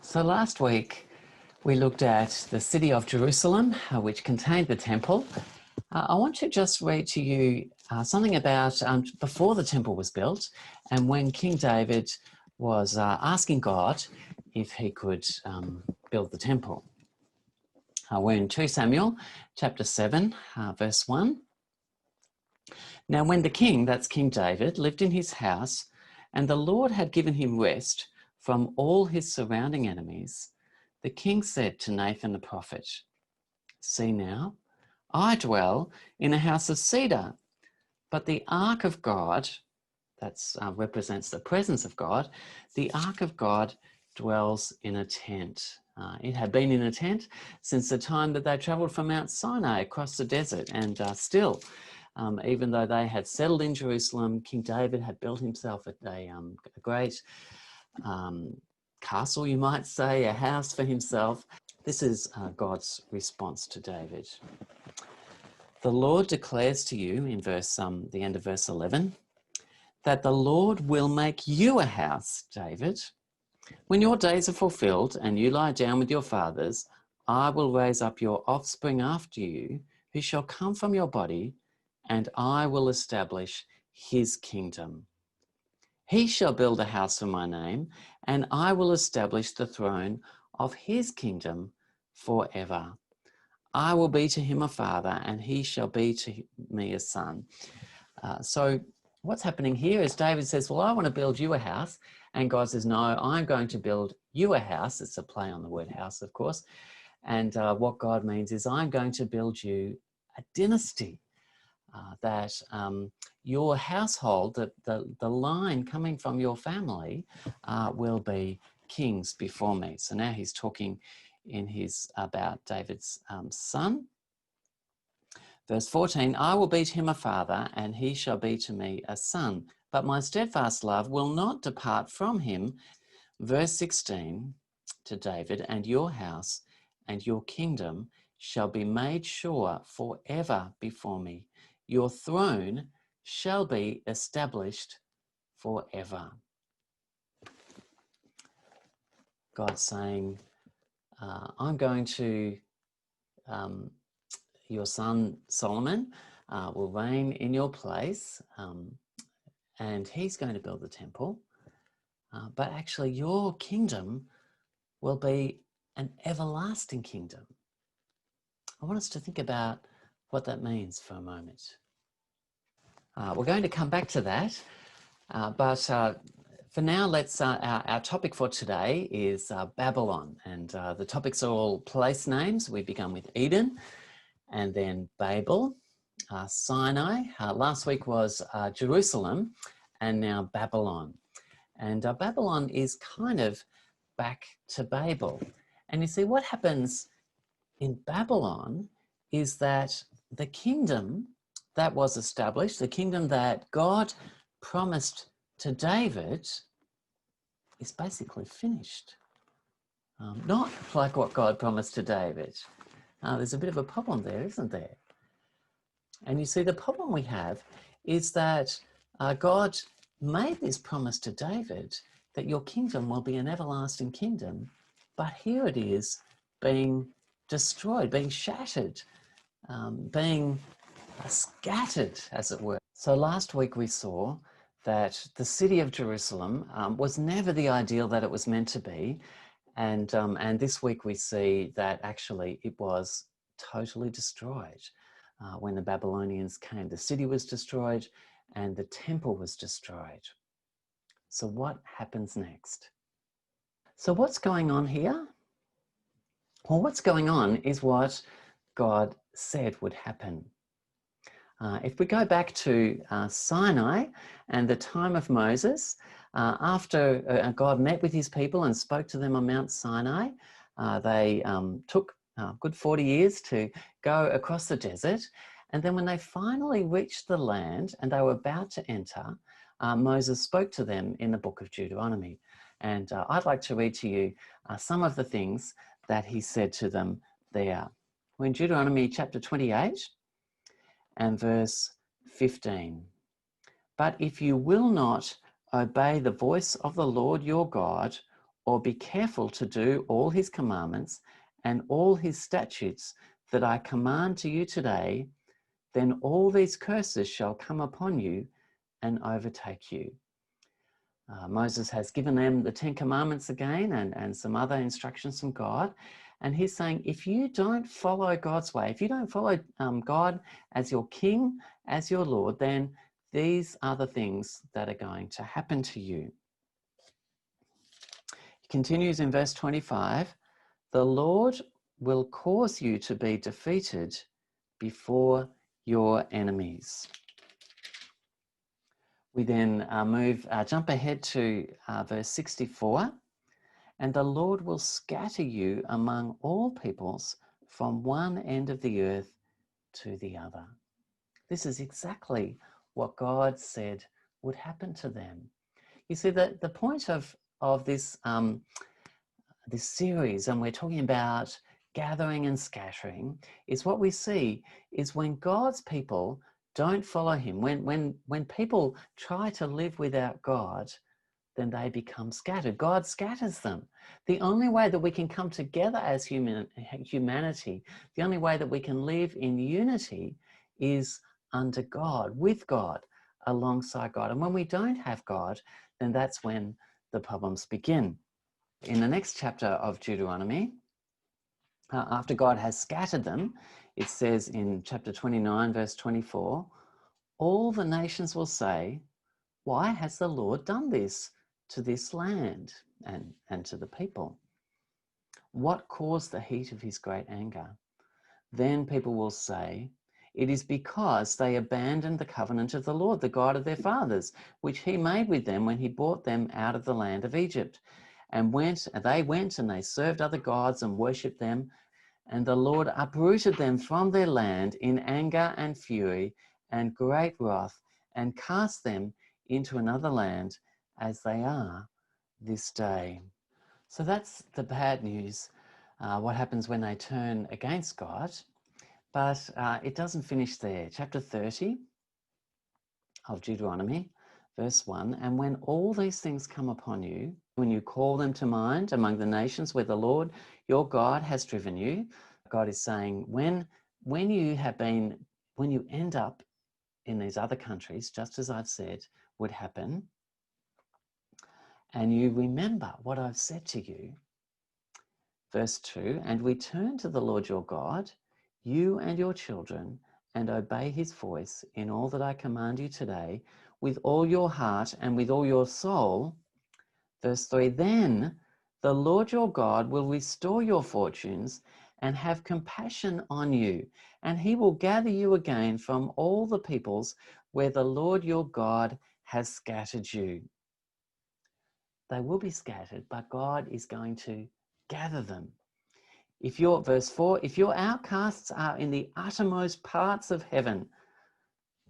So last week we looked at the city of Jerusalem, which contained the temple. I want to just read to you something about before the temple was built and when King David was asking God if he could build the temple. We're in 2 Samuel chapter 7, verse 1. Now when the king, that's King David, lived in his house, and the Lord had given him rest from all his surrounding enemies, the king said to Nathan the prophet, "See now, I dwell in a house of cedar, but the ark of God," that represents the presence of God, "the ark of God dwells in a tent." It had been in a tent since the time that they travelled from Mount Sinai across the desert, and still, even though they had settled in Jerusalem, King David had built himself a great castle, you might say, a house for himself. This is God's response to David. "The Lord declares to you," in the end of verse 11, "that the Lord will make you a house, David. When your days are fulfilled and you lie down with your fathers, I will raise up your offspring after you, who shall come from your body, and I will establish his kingdom. He shall build a house for my name, and I will establish the throne of his kingdom forever. I will be to him a father, and he shall be to me a son." So what's happening here is David says, well, I want to build you a house. And God says, no, I'm going to build you a house. It's a play on the word house, of course. And what God means is I'm going to build you a dynasty. That your household, the line coming from your family will be kings before me. So now he's talking about David's son. Verse 14, "I will be to him a father, and he shall be to me a son. But my steadfast love will not depart from him." Verse 16 to David, "And your house and your kingdom shall be made sure forever before me. Your throne shall be established forever." God saying, I'm going to, your son Solomon will reign in your place, and he's going to build the temple. But actually your kingdom will be an everlasting kingdom. I want us to think about what that means for a moment. We're going to come back to that, but for now, our topic for today is Babylon, and the topics are all place names. We began with Eden, and then Babel, Sinai. Last week was Jerusalem, and now Babylon. And Babylon is kind of back to Babel. And you see, what happens in Babylon is that the kingdom that was established, the kingdom that God promised to David, is basically finished. Not like what God promised to David. There's a bit of a problem there, isn't there? And you see, the problem we have is that God made this promise to David that your kingdom will be an everlasting kingdom, but here it is being destroyed, being shattered, being scattered, as it were. So last week we saw that the city of Jerusalem was never the ideal that it was meant to be, and this week we see that actually it was totally destroyed. When the Babylonians came, the city was destroyed and the temple was destroyed. So what happens next? So what's going on here? Well, what's going on is what God said would happen. If we go back to Sinai and the time of Moses, after God met with his people and spoke to them on Mount Sinai, they took a good 40 years to go across the desert. And then when they finally reached the land and they were about to enter, Moses spoke to them in the book of Deuteronomy. And I'd like to read to you some of the things that he said to them there. We're in Deuteronomy chapter 28 and verse 15. "But if you will not obey the voice of the Lord your God, or be careful to do all his commandments and all his statutes that I command to you today, then all these curses shall come upon you and overtake you. Moses has given them the 10 Commandments again and some other instructions from God. And he's saying, if you don't follow God's way, if you don't follow God as your king, as your Lord, then these are the things that are going to happen to you. He continues in verse 25, the Lord will cause you to be defeated before your enemies. We then jump ahead to verse 64. And the Lord will scatter you among all peoples from one end of the earth to the other. This is exactly what God said would happen to them. You see, that the point of this, this series, and we're talking about gathering and scattering, is what we see is when God's people don't follow him, when people try to live without God, then they become scattered. God scatters them. The only way that we can come together as humanity, the only way that we can live in unity is under God, with God, alongside God. And when we don't have God, then that's when the problems begin. In the next chapter of Deuteronomy, after God has scattered them, it says in chapter 29, verse 24, all the nations will say, why has the Lord done this to this land and to the people? What caused the heat of his great anger? Then people will say, it is because they abandoned the covenant of the Lord, the God of their fathers, which he made with them when he brought them out of the land of Egypt. And they went and they served other gods and worshipped them. And the Lord uprooted them from their land in anger and fury and great wrath, and cast them into another land as they are this day. So that's the bad news, what happens when they turn against God. But it doesn't finish there. Chapter 30 of Deuteronomy, verse 1, and when all these things come upon you, when you call them to mind among the nations where the Lord your God has driven you, God is saying, when you end up in these other countries, just as I've said would happen, and you remember what I've said to you, verse 2, and return to the Lord your God, you and your children, and obey his voice in all that I command you today, with all your heart and with all your soul. Verse 3, then the Lord your God will restore your fortunes and have compassion on you, and he will gather you again from all the peoples where the Lord your God has scattered you. They will be scattered, but God is going to gather them. Verse 4, if your outcasts are in the uttermost parts of heaven,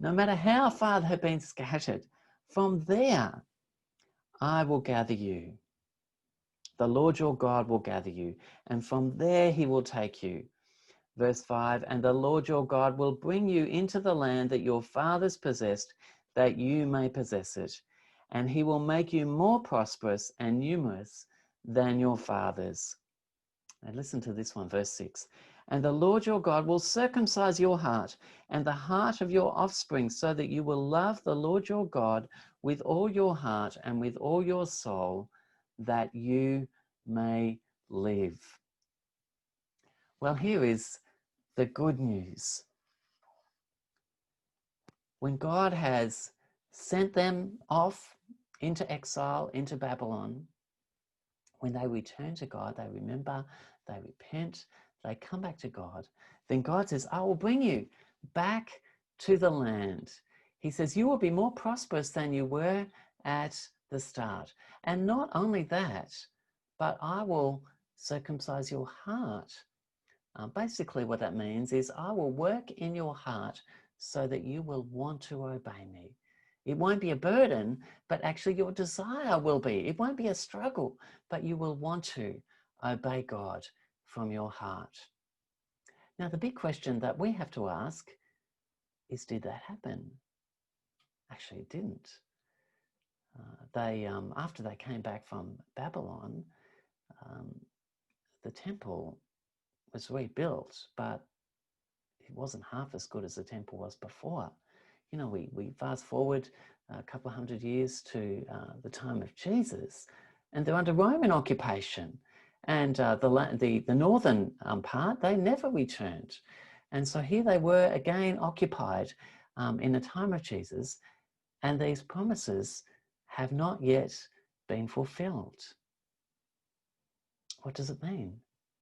no matter how far they've been scattered, from there I will gather you. The Lord your God will gather you, and from there he will take you. Verse 5, and the Lord your God will bring you into the land that your fathers possessed, that you may possess it. And he will make you more prosperous and numerous than your fathers. And listen to this one, verse 6. And the Lord your God will circumcise your heart and the heart of your offspring, so that you will love the Lord your God with all your heart and with all your soul, that you may live. Well, here is the good news. When God has sent them off into exile, into Babylon, when they return to God, they remember, they repent, they come back to God, then God says, I will bring you back to the land. He says, you will be more prosperous than you were at the start. And not only that, but I will circumcise your heart. Basically what that means is I will work in your heart so that you will want to obey me. It won't be a burden, but actually your desire will be. It won't be a struggle, but you will want to obey God from your heart. Now, the big question that we have to ask is, did that happen? Actually, it didn't. After they came back from Babylon, um, the temple was rebuilt, but it wasn't half as good as the temple was before. You know, we fast forward a couple of hundred years to the time of Jesus, and they're under Roman occupation. And the northern part, they never returned. And so here they were again occupied in the time of Jesus, and these promises have not yet been fulfilled. What does it mean?